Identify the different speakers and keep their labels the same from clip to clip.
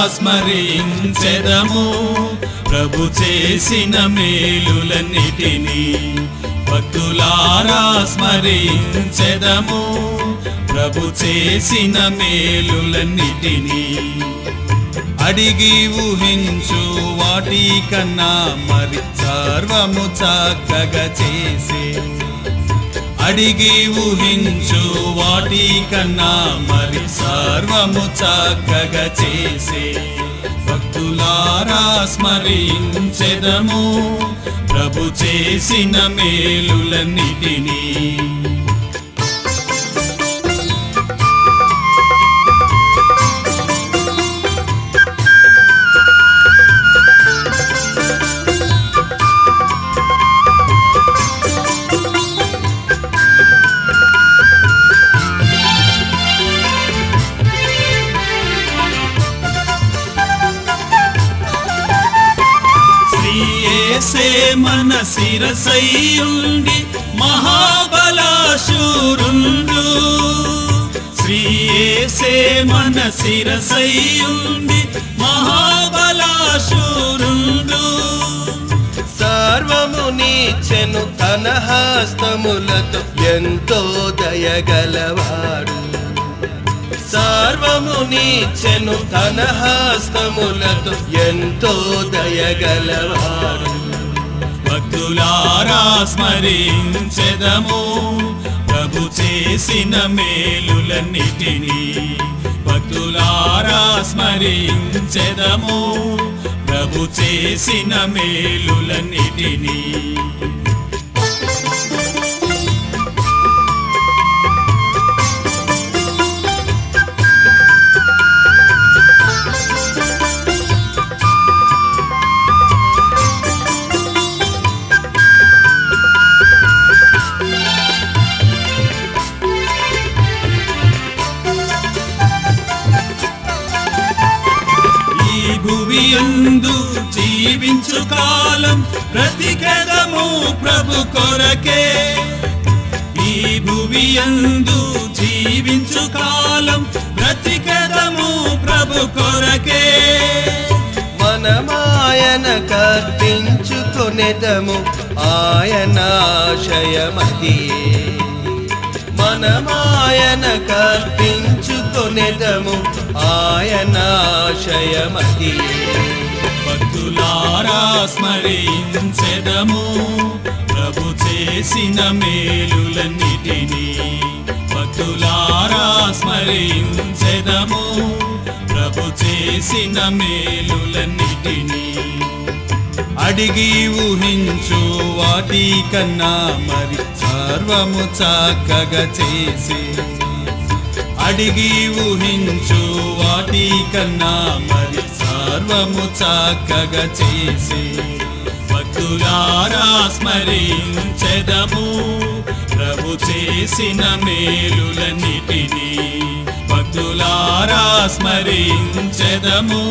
Speaker 1: స్మరించెదము ప్రభు చేసిన మేలులన్నిటినీ భక్తులారా స్మరించెదము ప్రభు చేసిన మేలులన్నిటినీ అడిగి ఊహించు వాటి కన్నా మరి సర్వము చక్కగా చేసే అడిగి ఊహించు వాటి కన్నా మరి సర్వము చక్కగా చేసే భక్తులారా స్మరించెదము ప్రభు చేసిన మేలులన్నిటినీ యేసే మన శిరసైయుండి మహాబలాశూరుండు శ్రీ యేసే మన శిరసైయుండి మహాబలాశూరుండు
Speaker 2: సర్వము నీచెను తన హస్తములతో ఎంతో దయగలవాడు సర్వము నీచెను తన హస్తములతో ఎంతో దయగలవాడు
Speaker 1: భక్తులారా స్మరించెదము ప్రభు చేసిన మేలులన్నిటినీ భక్తులారా స్మరించెదము ప్రభు చేసిన మేలులన్నిటినీ భువియందు జీవించు కాలం బ్రతికెదము ప్రభు కొరకే ఈ భువియందు జీవించు కాలం బ్రతికెదము ప్రభు కొరకే
Speaker 2: మనమాయన కర్పించుకొనెదము ఆయన ఆశయమతియే మనమాయన కర్పించుకొనెదము ఆయన ఆశయమతియే
Speaker 1: భక్తులారా స్మరించెదము ప్రభు చేసిన మేలులన్నిటినీ భక్తులారా స్మరించెదము ప్రభు చేసిన మేలులన్నిటినీ అడిగి ఊహించు వాటి కన్నా మరి సర్వము చక్కగా చేసే అడిగి ఊహించు వాటి కన్నా మరి సర్వము చక్కగా చేసే భక్తులారా స్మరించెదము ప్రభు చేసిన మేలులన్నిటినీ భక్తులారా స్మరించెదము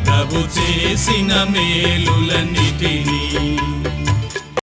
Speaker 1: ప్రభు చేసిన మేలులన్నిటినీ